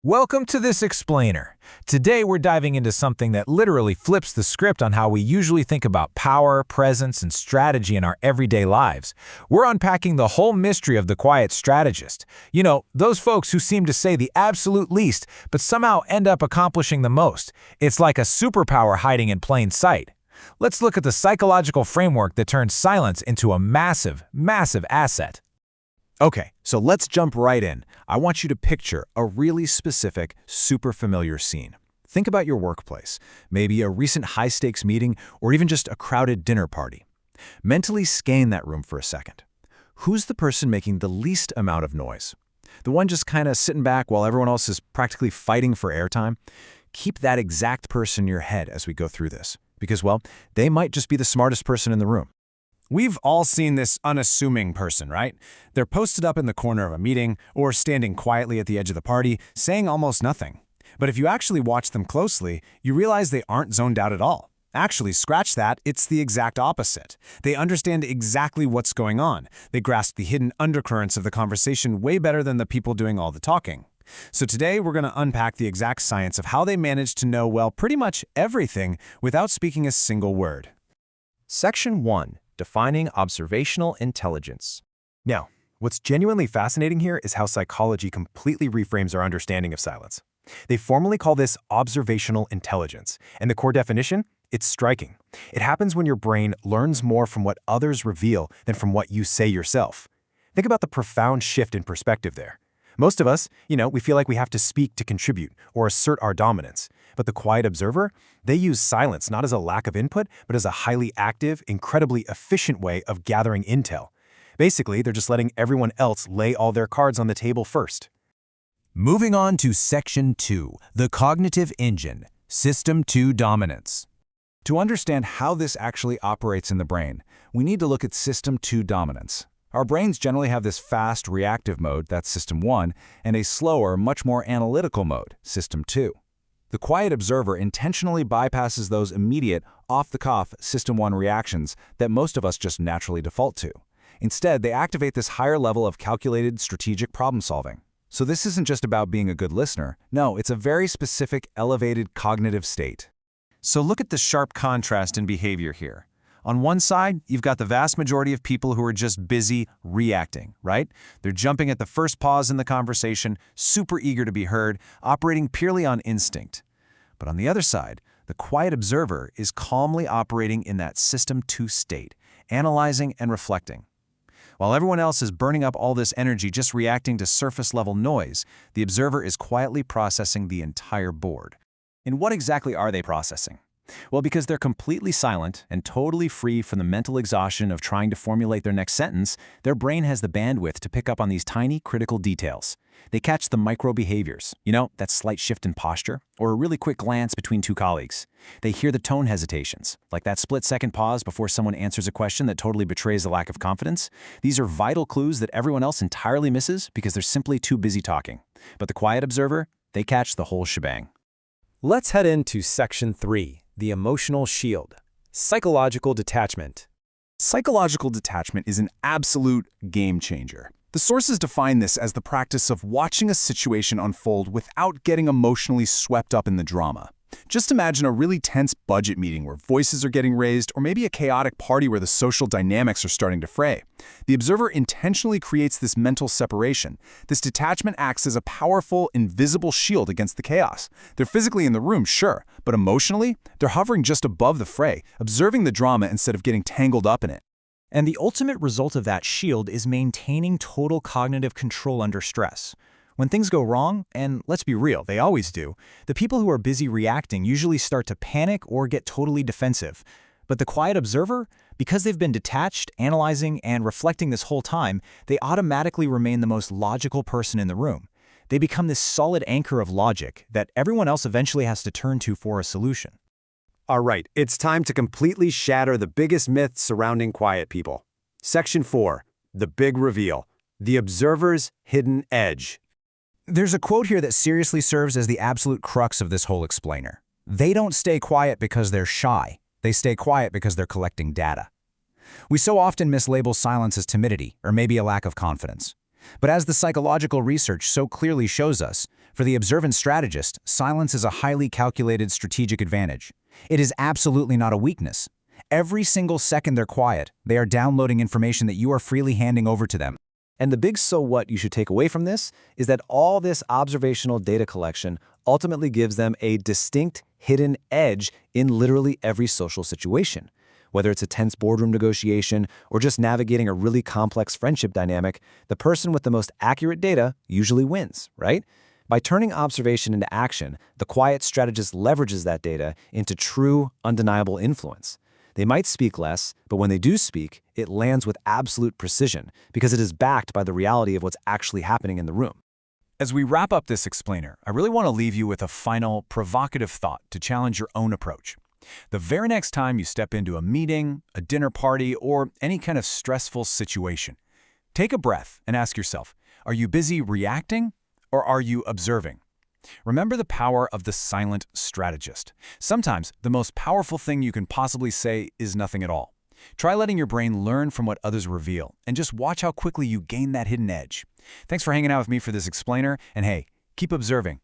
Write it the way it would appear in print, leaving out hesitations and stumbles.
Welcome to this explainer. Today we're diving into something that literally flips the script on how we usually think about power, presence, and strategy in our everyday lives. We're unpacking the whole mystery of the quiet strategist. You know, those folks who seem to say the absolute least, but somehow end up accomplishing the most. It's like a superpower hiding in plain sight. Let's look at the psychological framework that turns silence into a massive, massive asset. Okay, so let's jump right in. I want you to picture a really specific, super familiar scene. Think about your workplace, maybe a recent high-stakes meeting or even just a crowded dinner party. Mentally scan that room for a second. Who's the person making the least amount of noise? The one just kind of sitting back while everyone else is practically fighting for airtime? Keep that exact person in your head as we go through this, because, well, they might just be the smartest person in the room. We've all seen this unassuming person, right? They're posted up in the corner of a meeting or standing quietly at the edge of the party, saying almost nothing. But if you actually watch them closely, you realize they aren't zoned out at all. Actually, scratch that, it's the exact opposite. They understand exactly what's going on. They grasp the hidden undercurrents of the conversation way better than the people doing all the talking. So today, we're going to unpack the exact science of how they manage to know, well, pretty much everything without speaking a single word. Section 1. Defining observational intelligence. Now, what's genuinely fascinating here is how psychology completely reframes our understanding of silence. They formally call this observational intelligence, and the core definition? It's striking. It happens when your brain learns more from what others reveal than from what you say yourself. Think about the profound shift in perspective there. Most of us, we feel like we have to speak to contribute or assert our dominance. But the quiet observer, they use silence not as a lack of input, but as a highly active, incredibly efficient way of gathering intel. Basically, they're just letting everyone else lay all their cards on the table first. Moving on to Section 2, the cognitive engine, System 2 dominance. To understand how this actually operates in the brain, we need to look at System 2 dominance. Our brains generally have this fast, reactive mode, that's System 1, and a slower, much more analytical mode, System 2. The quiet observer intentionally bypasses those immediate, off-the-cuff System 1 reactions that most of us just naturally default to. Instead, they activate this higher level of calculated, strategic problem-solving. So this isn't just about being a good listener. No, it's a very specific, elevated cognitive state. So look at the sharp contrast in behavior here. On one side, you've got the vast majority of people who are just busy reacting, right? They're jumping at the first pause in the conversation, super eager to be heard, operating purely on instinct. But on the other side, the quiet observer is calmly operating in that System 2 state, analyzing and reflecting. While everyone else is burning up all this energy just reacting to surface-level noise, the observer is quietly processing the entire board. And what exactly are they processing? Well, because they're completely silent and totally free from the mental exhaustion of trying to formulate their next sentence, their brain has the bandwidth to pick up on these tiny, critical details. They catch the micro behaviors, that slight shift in posture, or a really quick glance between two colleagues. They hear the tone hesitations, like that split-second pause before someone answers a question that totally betrays a lack of confidence. These are vital clues that everyone else entirely misses because they're simply too busy talking. But the quiet observer, they catch the whole shebang. Let's head into Section 3. The emotional shield. Psychological detachment. Psychological detachment is an absolute game changer. The sources define this as the practice of watching a situation unfold without getting emotionally swept up in the drama. Just imagine a really tense budget meeting where voices are getting raised, or maybe a chaotic party where the social dynamics are starting to fray. The observer intentionally creates this mental separation. This detachment acts as a powerful, invisible shield against the chaos. They're physically in the room, sure, but emotionally, they're hovering just above the fray, observing the drama instead of getting tangled up in it. And the ultimate result of that shield is maintaining total cognitive control under stress. When things go wrong, and let's be real, they always do, the people who are busy reacting usually start to panic or get totally defensive. But the quiet observer, because they've been detached, analyzing, and reflecting this whole time, they automatically remain the most logical person in the room. They become this solid anchor of logic that everyone else eventually has to turn to for a solution. All right, it's time to completely shatter the biggest myths surrounding quiet people. Section 4. The big reveal. The observer's hidden edge. There's a quote here that seriously serves as the absolute crux of this whole explainer. They don't stay quiet because they're shy. They stay quiet because they're collecting data. We so often mislabel silence as timidity, or maybe a lack of confidence. But as the psychological research so clearly shows us, for the observant strategist, silence is a highly calculated strategic advantage. It is absolutely not a weakness. Every single second they're quiet, they are downloading information that you are freely handing over to them. And the big so what you should take away from this is that all this observational data collection ultimately gives them a distinct, hidden edge in literally every social situation. Whether it's a tense boardroom negotiation or just navigating a really complex friendship dynamic, the person with the most accurate data usually wins, right? By turning observation into action, the quiet strategist leverages that data into true, undeniable influence. They might speak less, but when they do speak, it lands with absolute precision because it is backed by the reality of what's actually happening in the room. As we wrap up this explainer, I really want to leave you with a final, provocative thought to challenge your own approach. The very next time you step into a meeting, a dinner party, or any kind of stressful situation, take a breath and ask yourself, are you busy reacting or are you observing? Remember the power of the silent strategist. Sometimes the most powerful thing you can possibly say is nothing at all. Try letting your brain learn from what others reveal, and just watch how quickly you gain that hidden edge. Thanks for hanging out with me for this explainer, and hey, keep observing.